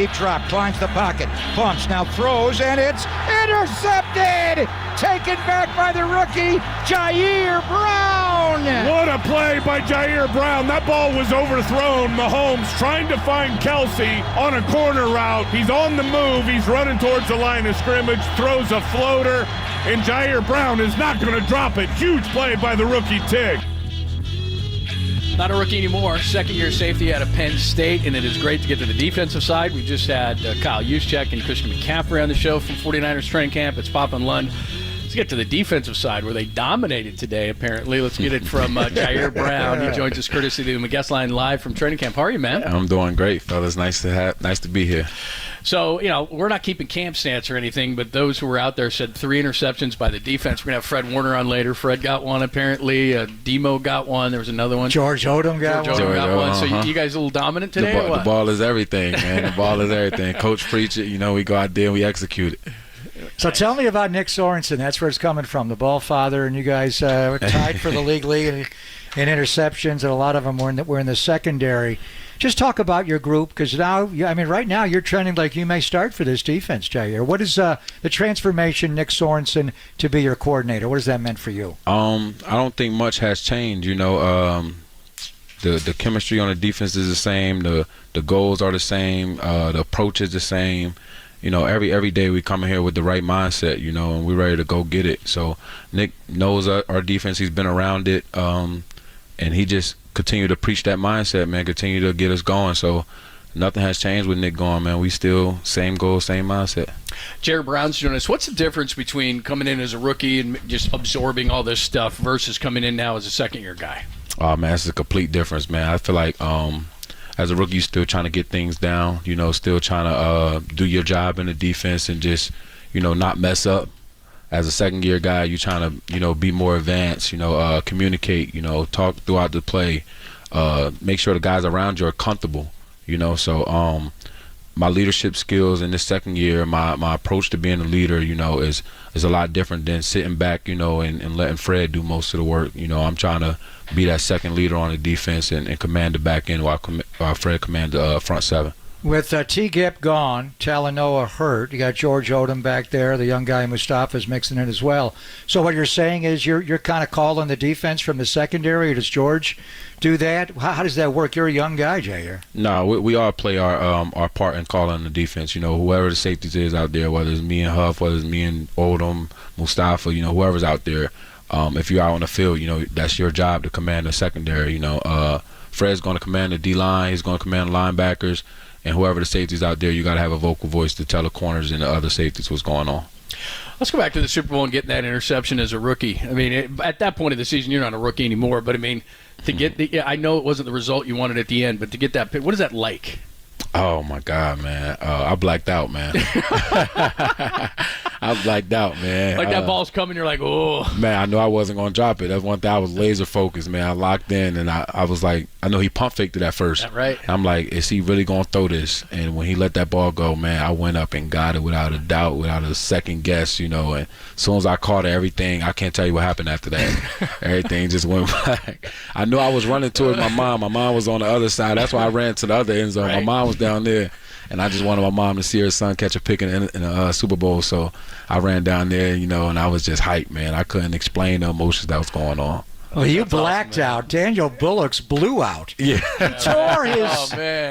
deep drop, climbs the pocket, pumps, now throws, and it's intercepted! Taken back by the rookie, Ji'Ayir Brown! What a play by Ji'Ayir Brown. That ball was overthrown. Mahomes trying to find Kelsey on a corner route. He's on the move. He's running towards the line of scrimmage, throws a floater, and Ji'Ayir Brown is not going to drop it. Huge play by the rookie Tig. Not a rookie anymore. Second-year safety out of Penn State, and it is great to get to the defensive side. We just had Kyle Juszczyk and Christian McCaffrey on the show from 49ers training camp. It's Pop and Lund. Let's get to the defensive side where they dominated today, apparently. Let's get it from Ji'Ayir Brown. He joins us courtesy of the guest line live from training camp. How are you, man? I'm doing great, fellas. Nice to be here. So, we're not keeping camp stats or anything, but those who were out there said 3 interceptions by the defense. We're going to have Fred Warner on later. Fred got one, apparently. Demo got one. There was another one. George Odom got one. So you guys a little dominant today or what? The ball is everything, man. The ball is everything. Coach preach it. We go out there and we execute it. So tell me about Nick Sorensen. That's where it's coming from, the ball father, and you guys were tied for the league in interceptions, and a lot of them were in the secondary. Just talk about your group, because now, right now you're trending like you may start for this defense, Ji'Ayir. What is the transformation, Nick Sorensen, to be your coordinator? What has that meant for you? I don't think much has changed. The chemistry on the defense is the same. The goals are the same. The approach is the same. Every day we come in here with the right mindset, and we're ready to go get it. So Nick knows our defense. He's been around it, and he just continue to preach that mindset, man, continue to get us going. So nothing has changed with Nick going, man. We still same goal, same mindset. Ji'Ayir Brown's joining us. What's the difference between coming in as a rookie and just absorbing all this stuff versus coming in now as a second-year guy? Oh, man, it's a complete difference, man. I feel like as a rookie, you're still trying to get things down, still trying to do your job in the defense and just, not mess up. As a second-year guy, you're trying to, be more advanced, communicate, talk throughout the play, make sure the guys around you are comfortable, So my leadership skills in this second year, my approach to being a leader, is a lot different than sitting back, and letting Fred do most of the work. I'm trying to be that second leader on the defense and command the back end while Fred commands the front seven. With T-Gip gone, Talanoa hurt, you got George Odom back there. The young guy Mustafa's mixing in as well. So what you're saying is you're kind of calling the defense from the secondary, or does George do that? How does that work? You're a young guy, Ji'Ayir. No, we all play our part in calling the defense. Whoever the safeties is out there, whether it's me and Huff, whether it's me and Odom, Mustafa, whoever's out there. If you're out on the field, that's your job to command the secondary. Fred's going to command the D-line. He's going to command the linebackers. And whoever the safety's out there, you got to have a vocal voice to tell the corners and the other safeties what's going on. Let's go back to the Super Bowl and getting that interception as a rookie. At that point of the season, you're not a rookie anymore. But, to get I know it wasn't the result you wanted at the end, but to get that pick, what is that like? Oh, my God, man. I blacked out, man. I blacked out, man. Like that ball's coming, you're like, oh. Man, I knew I wasn't going to drop it. That's one thing. I was laser focused, man. I locked in, and I was like, I know he pump faked it at first. That right. I'm like, is he really going to throw this? And when he let that ball go, man, I went up and got it without a doubt, without a second guess, And as soon as I caught it, everything, I can't tell you what happened after that. Everything just went back. I knew I was running towards my mom. My mom was on the other side. That's why I ran to the other end zone. Right. My mom was down there. And I just wanted my mom to see her son catch a pick in a Super Bowl. So I ran down there, and I was just hyped, man. I couldn't explain the emotions that was going on. Well, you blacked out. Daniel Bullock's blew out. Yeah.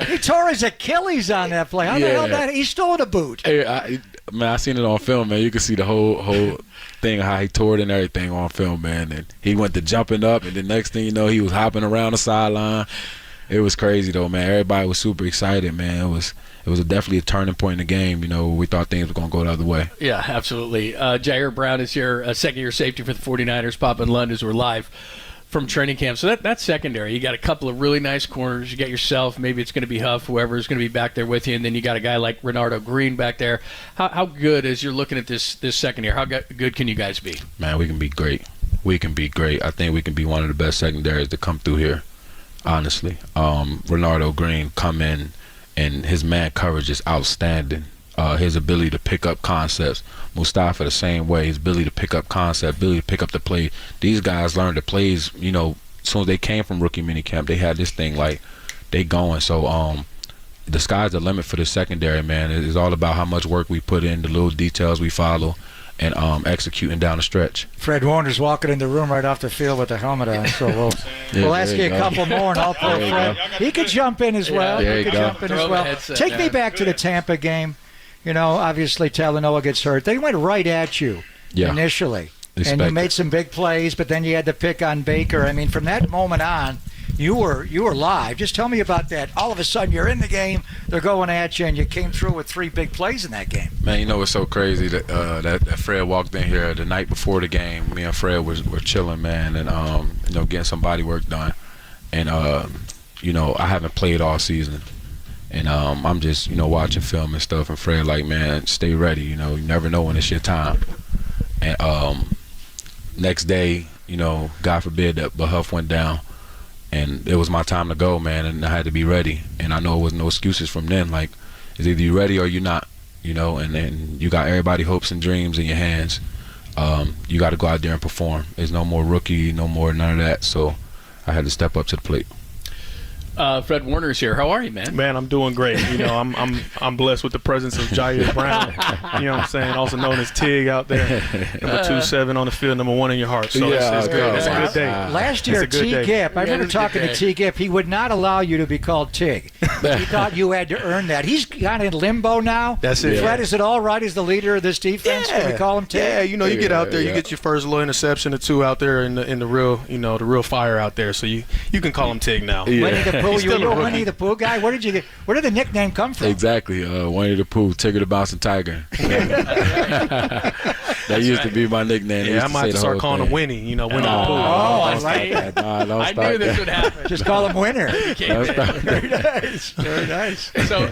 He tore his Achilles on that play. How the hell that? He stole the boot. Hey, I seen it on film, man. You can see the whole thing, how he tore it and everything on film, man. And he went to jumping up, and the next thing you know, he was hopping around the sideline. It was crazy, though, man. Everybody was super excited, man. It was definitely a turning point in the game, we thought things were going to go the other way. Yeah, absolutely. Ji'Ayir Brown is here, second-year safety for the 49ers. Pop and Lund, as we're live from training camp. So that's secondary. You got a couple of really nice corners. You got yourself. Maybe it's going to be Huff, whoever is going to be back there with you. And then you got a guy like Renardo Green back there. How good, as you're looking at this secondary, how good can you guys be? Man, we can be great. We can be great. I think we can be one of the best secondaries to come through here, honestly. Renardo Green come in, and his man coverage is outstanding. His ability to pick up concepts. Mustafa the same way. His ability to pick up concepts, ability to pick up the play. These guys learned the plays, as soon as they came from rookie minicamp, they had this thing like they going. So the sky's the limit for the secondary, man. It's all about how much work we put in, the little details we follow, and executing down the stretch. Fred Warner's walking in the room right off the field with the helmet on, so we'll ask you a couple more, and I'll pull Fred. He could jump in as well. Take me back to the Tampa game. You know, obviously Talanoa gets hurt. They went right at you initially, and you made some big plays, but then you had to pick on Baker. I mean, from that moment on, you were live. Just tell me about that. All of a sudden, you're in the game. They're going at you, and you came through with 3 big plays in that game. Man, you know it's so crazy that that Fred walked in here the night before the game. Me and Fred were chilling, man, and you know, getting some body work done. And you know, I haven't played all season, and I'm just, you know, watching film and stuff. And Fred like, man, stay ready. You know, you never know when it's your time. And next day, you know, God forbid that Huff went down. And it was my time to go, man, and I had to be ready. And I know it was no excuses from then. Like, it's either you ready or you're not, you know, and then you got everybody's hopes and dreams in your hands. You got to go out there and perform. There's no more rookie, no more none of that. So I had to step up to the plate. Fred Warner's here. How are you, man? Man, I'm doing great. You know, I'm blessed with the presence of Ji'Ayir Brown. You know what I'm saying? Also known as Tig out there. Number 27 on the field, number 1 in your heart. So it's good. It's a good day. Last year, T-Gip, I remember talking to T-Gip. He would not allow you to be called Tig. He thought you had to earn that. He's kind of in limbo now. That's it. Fred, is it all right? He's the leader of this defense. Can we call him Tig? Yeah, you know, you get out there, you get your first little interception or 2 out there in the real, you know, the real fire out there. So you can call him Tig now. Winnie the Pooh, you a Winnie the Pooh guy? Where did the nickname come from? Exactly. Winnie the Pooh, Tigger the Bouncing Tiger. That used to be my nickname. Yeah, I might have to start calling him Winnie. You know, Winnie the Pooh. Oh, I like that. I knew this would happen. Just call him Winner. Very nice. Very nice. So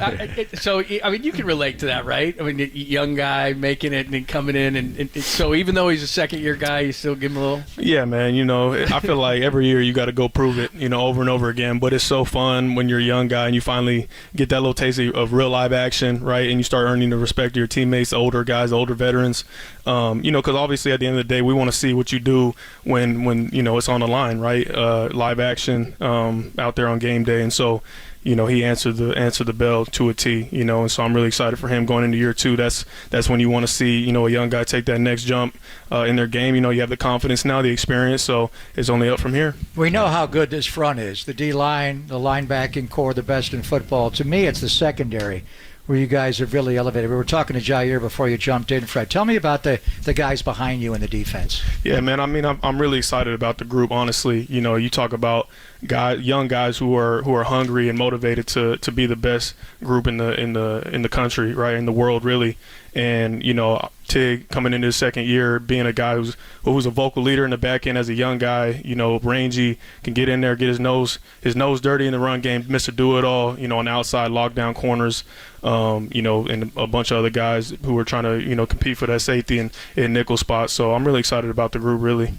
I mean, you can relate to that, right? I mean, young guy making it and then coming in, and so even though he's a second-year guy, you still give him a little. Yeah, man. You know, I feel like every year you got to go prove it. You know, over and over again. But it's so fun when you're a young guy and you finally get that little taste of real live action, right? And you start earning the respect of your teammates, the older guys, the older veterans. You know, because obviously at the end of the day, we want to see what you do when you know it's on the line, right? Live action out there on game day, and so you know he answered the bell to a T. You know, and so I'm really excited for him going into year 2. That's when you want to see, you know, a young guy take that next jump in their game. You know, you have the confidence now, the experience, so it's only up from here. We know how good this front is. The D-line, the linebacking core, the best in football. To me, it's the secondary where you guys have really elevated. We were talking to Ji'Ayir before you jumped in, Fred. Tell me about the guys behind you in the defense. Yeah, man. I mean, I'm really excited about the group. Honestly, you know, you talk about young guys who are hungry and motivated to be the best group in the country, right, in the world, really. And you know, Tig coming into his second year, being a guy who was a vocal leader in the back end as a young guy, you know, rangy, can get in there, get his nose dirty in the run game, Mr. Do-It-All, you know, on the outside, lockdown corners, you know, and a bunch of other guys who are trying to, you know, compete for that safety and nickel spot. So I'm really excited about the group, really.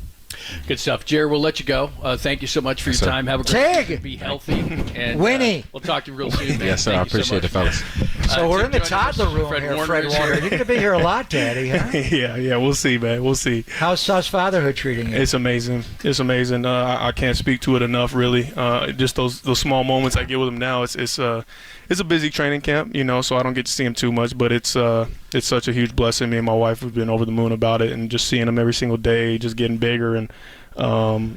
Good stuff. Jared, we'll let you go. Thank you so much for your time. Have a great day. Be healthy. And Winnie. We'll talk to you real soon, man. Yes, sir. I appreciate it, fellas. So we're in the toddler room Fred here, Warner Fred Warner. You're going to be here a lot, Daddy, huh? Yeah, we'll see, man. We'll see. How's fatherhood treating you? It's amazing. It's amazing. I can't speak to it enough, really. Just those small moments I get with him now. It's a busy training camp, you know, so I don't get to see him too much, but it's such a huge blessing. Me and my wife have been over the moon about it, and just seeing him every single day, just getting bigger and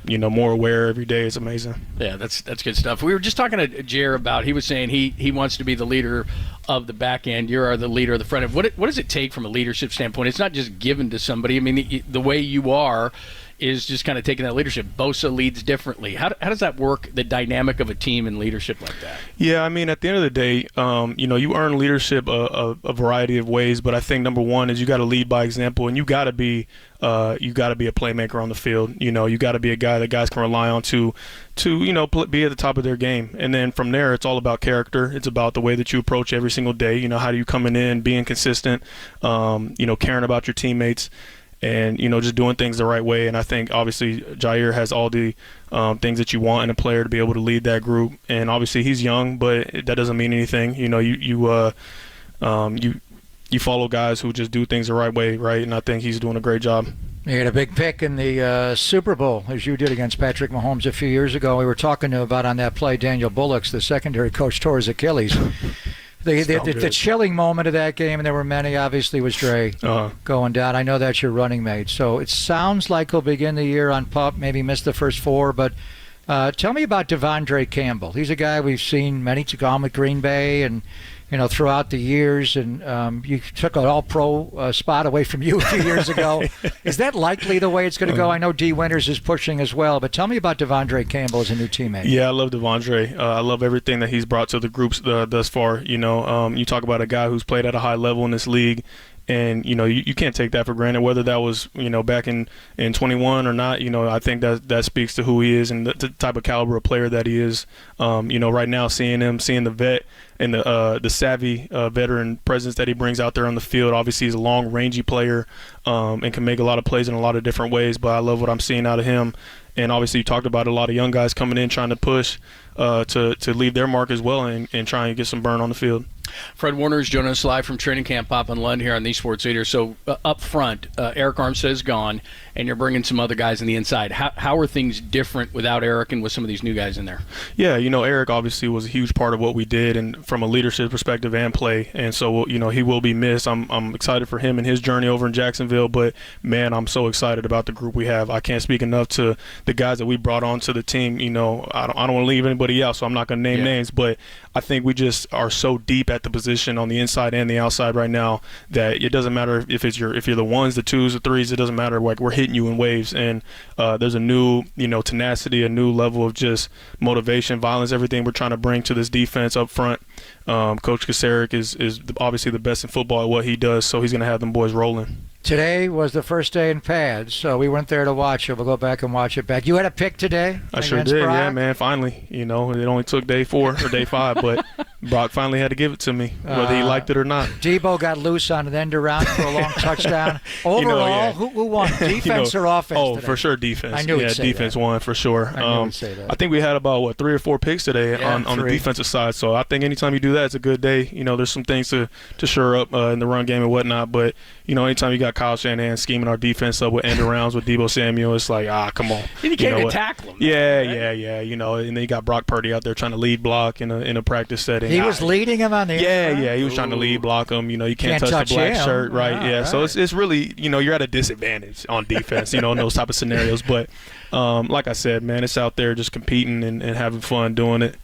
you know, more aware every day is amazing. Yeah, that's good stuff. We were just talking to Jer about, he was saying he wants to be the leader of the back end. You're the leader of the front end. What does it take from a leadership standpoint? It's not just given to somebody. I mean, the way you are is just kind of taking that leadership. Bosa leads differently. How does that work, the dynamic of a team and leadership like that? Yeah, I mean, at the end of the day, you know, you earn leadership a variety of ways, but I think number one is you got to lead by example, and you got to be a playmaker on the field. You know, you got to be a guy that guys can rely on to you know, be at the top of their game. And then from there, it's all about character. It's about the way that you approach every single day. You know, how do you coming in, being consistent, you know, caring about your teammates, and, you know, just doing things the right way. And I think, obviously, Ji'Ayir has all the things that you want in a player to be able to lead that group. And, obviously, he's young, but that doesn't mean anything. You know, you follow guys who just do things the right way, right? And I think he's doing a great job. You had a big pick in the Super Bowl, as you did against Patrick Mahomes a few years ago. We were talking about on that play, Daniel Bullock's, the secondary coach, tore his Achilles. The chilling moment of that game, and there were many, obviously, was Dre going down. I know that's your running mate. So it sounds like he'll begin the year on PUP, maybe miss the first 4. But tell me about Devondre Campbell. He's a guy we've seen many times with Green Bay and throughout the years, and you took an all-pro spot away from you a few years ago. Is that likely the way it's going to go? I know D. Winters is pushing as well, but tell me about Devondre Campbell as a new teammate. Yeah, I love Devondre. I love everything that he's brought to the groups thus far. You talk about a guy who's played at a high level in this league, and you can't take that for granted, whether that was back in 21 or not. I think that speaks to who he is and the type of caliber of player that he is. Right now, seeing the vet and the savvy veteran presence that he brings out there on the field. Obviously, he's a long, rangy player and can make a lot of plays in a lot of different ways. But I love what I'm seeing out of him. And obviously, you talked about a lot of young guys coming in trying to push to leave their mark as well and try and get some burn on the field. Fred Warner is joining us live from training camp, Pop and Lund here on the Sports Leader. So up front, Eric Armstead is gone, and you're bringing some other guys on the inside. How are things different without Eric and with some of these new guys in there? Yeah, Eric obviously was a huge part of what we did, and from a leadership perspective and play. And so, he will be missed. I'm excited for him and his journey over in Jacksonville. But man, I'm so excited about the group we have. I can't speak enough to the guys that we brought onto the team. I don't want to leave anybody out, so I'm not going to name names. But I think we just are so deep at the position on the inside and the outside right now that it doesn't matter if you're the ones, the twos, the threes. It doesn't matter. Like, we're hitting you in waves, and there's a new tenacity, a new level of just motivation, violence, everything we're trying to bring to this defense up front. Coach Kasarik is obviously the best in football at what he does, so he's going to have them boys rolling. Today was the first day in pads, so we went there to watch it. We'll go back and watch it back. You had a pick today? I sure did, Brock? Yeah, man, finally. It only took day 4 or day 5, but Brock finally had to give it to me, whether he liked it or not. Debo got loose on an end around for a long touchdown. Overall, who won, defense or offense today? For sure defense. I knew defense won for sure. I knew you'd say that. I think we had about, 3 or 4 picks today on the defensive side, so I think anytime you do that, it's a good day. There's some things to shore up in the run game and whatnot, but, anytime you got Kyle Shanahan scheming our defense up with end arounds with Debo Samuel, it's like, come on. And he can't tackle him. Yeah. And then you got Brock Purdy out there trying to lead block in a practice setting. He was leading him on the Yeah, he was trying to lead block him. You can't touch the black shirt, right? Yeah, right. So it's really, you're at a disadvantage on defense, in those type of scenarios. But like I said, man, it's out there just competing and having fun doing it.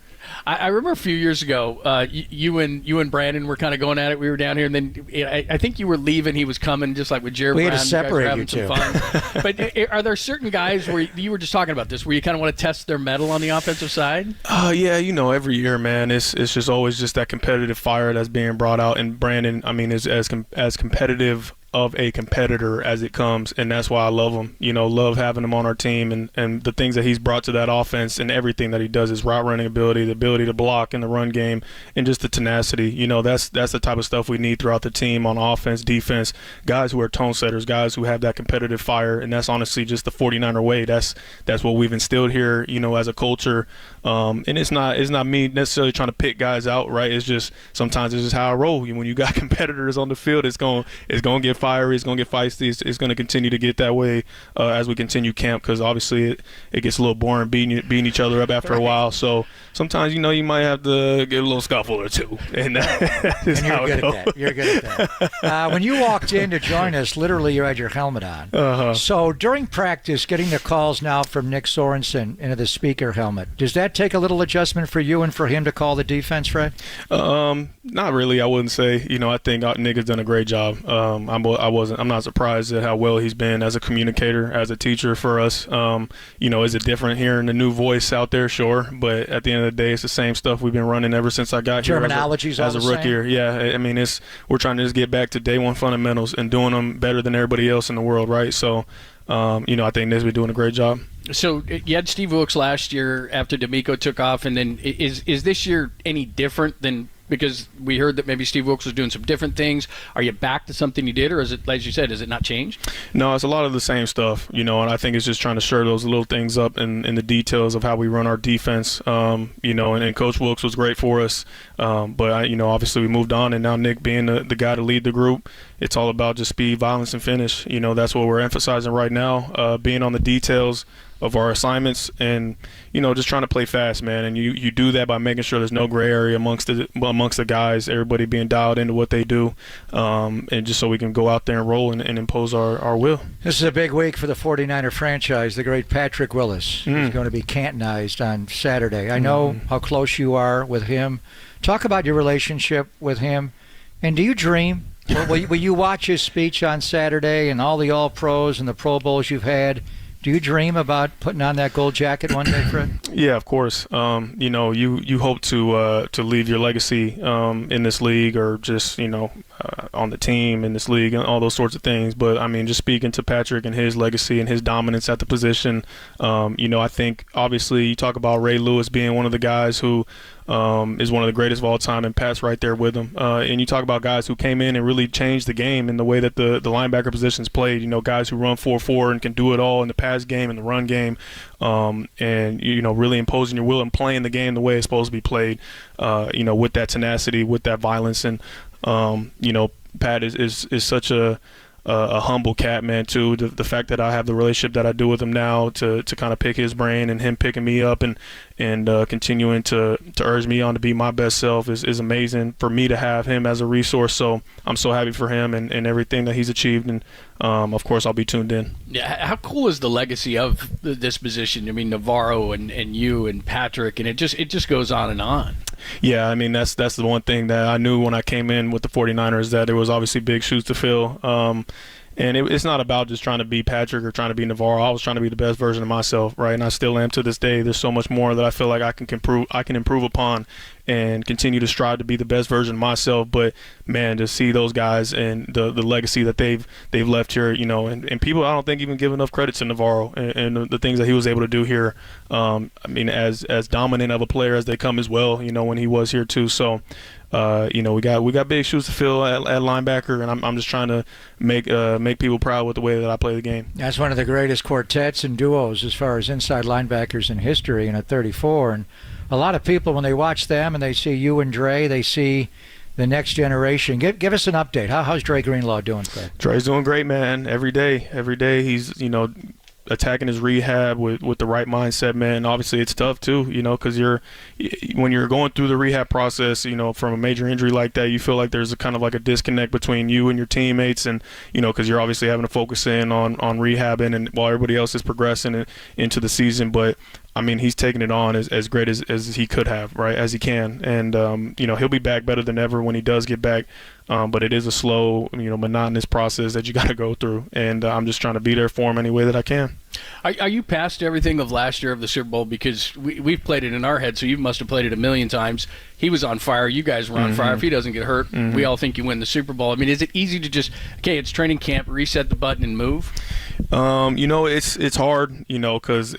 I remember a few years ago, you and Brandon were kind of going at it. We were down here, and then I think you were leaving. He was coming, just like with Ji'Ayir Brown. We had to separate you two. Fun. But are there certain guys where you were just talking about this, where you kind of want to test their mettle on the offensive side? Yeah, every year, man, it's just always just that competitive fire that's being brought out. And Brandon, is as competitive of a competitor as it comes, and that's why I love him. Love having him on our team, and the things that he's brought to that offense and everything that he does, his route running ability, the ability to block in the run game, and just the tenacity. That's the type of stuff we need throughout the team on offense, defense. Guys who are tone setters, guys who have that competitive fire, and that's honestly just the 49er way. That's what we've instilled here, as a culture. And it's not me necessarily trying to pick guys out, right? It's just sometimes it's just how I roll. When you got competitors on the field, it's going to get fiery, it's going to get feisty, it's going to continue to get that way as we continue camp, because obviously it gets a little boring beating each other up after a while. So sometimes you might have to get a little scuffle or two, and that is how it goes. You're good at that. When you walked in to join us, literally you had your helmet on. So during practice, getting the calls now from Nick Sorensen into the speaker helmet, does that take a little adjustment for you and for him to call the defense, Fred? Not really, I wouldn't say. I think Nick has done a great job. I'm not surprised at how well he's been as a communicator, as a teacher for us. Is it different hearing the new voice out there? Sure, but at the end of the day, it's the same stuff we've been running ever since I got here as a rookie. Yeah, we're trying to just get back to day one fundamentals and doing them better than everybody else in the world, right? So, I think Nick's been doing a great job. So you had Steve Wilks last year after D'Amico took off, and then is this year any different than Because we heard that maybe Steve Wilkes was doing some different things. Are you back to something you did, or is it, as you said, has it not changed? No, it's a lot of the same stuff, and I think it's just trying to shore those little things up in the details of how we run our defense, and Coach Wilkes was great for us, but obviously we moved on, and now Nick being the guy to lead the group, it's all about just speed, violence, and finish. That's what we're emphasizing right now, being on the details of our assignments, and just trying to play fast, man. And you do that by making sure there's no gray area amongst the guys, everybody being dialed into what they do, and just so we can go out there and roll and impose our will. This is a big week for the 49er franchise. The great Patrick Willis is going to be cantonized on Saturday. I know how close you are with him. Talk about your relationship with him, and do you dream? Will you watch his speech on Saturday and all the All-Pros and the Pro Bowls you've had? Do you dream about putting on that gold jacket one day, Fred? Yeah, of course. You hope to leave your legacy in this league, or just on the team in this league, and all those sorts of things. But I mean, just speaking to Patrick and his legacy and his dominance at the position, I think obviously you talk about Ray Lewis being one of the guys who is one of the greatest of all time, and Pat's right there with him. And you talk about guys who came in and really changed the game in the way that the linebacker position's played. Guys who run 4-4 and can do it all in the pass game and the run game, and really imposing your will and playing the game the way it's supposed to be played. With that tenacity, with that violence, and Pat is such a humble cat, man, too. The fact that I have the relationship that I do with him now, to kind of pick his brain, and him picking me up and continuing to urge me on to be my best self is amazing for me to have him as a resource. So I'm so happy for him and everything that he's achieved, and of course I'll be tuned in. Yeah, how cool is the legacy of this position? I mean, Navarro and you and Patrick, and it just goes on and on. Yeah, I mean, that's the one thing that I knew when I came in with the 49ers, that there was obviously big shoes to fill. And it's not about just trying to be Patrick or trying to be Navarro. I was trying to be the best version of myself, right? And I still am to this day. There's so much more that I feel like I can improve upon, and continue to strive to be the best version of myself. But man, to see those guys and the legacy that they've left here, and people I don't think even give enough credit to Navarro and the things that he was able to do here. I mean, as dominant of a player as they come as well, when he was here too. So we got big shoes to fill at linebacker, and I'm just trying to make people proud with the way that I play the game. That's one of the greatest quartets and duos as far as inside linebackers in history, and at 34. And a lot of people, when they watch them and they see you and Dre, they see the next generation. Give us an update. How's Dre Greenlaw doing, Fred? Dre's doing great, man. Every day he's attacking his rehab with the right mindset, man. Obviously it's tough too, because when you're going through the rehab process, from a major injury like that, you feel like there's a kind of like a disconnect between you and your teammates, and because you're obviously having to focus in on rehabbing, and while everybody else is progressing into the season. But I mean, he's taking it on as great as he could have, right, as he can. And, he'll be back better than ever when he does get back. But it is a slow, monotonous process that you got to go through. And I'm just trying to be there for him any way that I can. Are you past everything of last year of the Super Bowl? Because we've played it in our head, so you must have played it a million times. He was on fire. You guys were on fire. If he doesn't get hurt, we all think you win the Super Bowl. I mean, is it easy to just, okay, it's training camp, reset the button and move? It's hard, because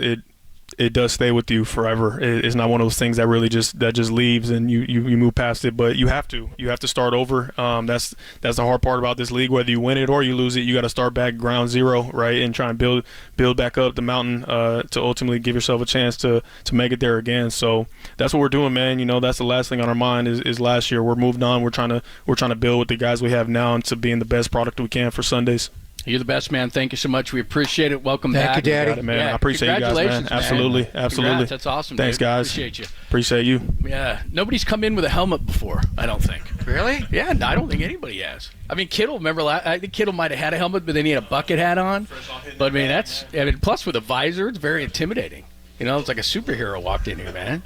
it does stay with you forever. It's not one of those things that really just leaves and you move past it. But you have to start over. That's the hard part about this league. Whether you win it or you lose it, you got to start back ground zero, right, and try and build back up the mountain to ultimately give yourself a chance to make it there again. So that's what we're doing, man. That's the last thing on our mind is last year. We're moved on. We're trying to build with the guys we have now into being the best product we can for Sundays. You're the best, man. Thank you so much. We appreciate it. Welcome back. Thank you, Daddy. You got it, man. Yeah, I appreciate you guys, man. Absolutely. Congrats. That's awesome. Thanks, dude. guys. Appreciate you. Appreciate you. Yeah. Nobody's come in with a helmet before, I don't think. Really? Yeah, I don't think anybody has. I mean, Kittle, remember, I think Kittle might have had a helmet, but then he had a bucket hat on. But, plus with a visor, it's very intimidating. It's like a superhero walked in here, man.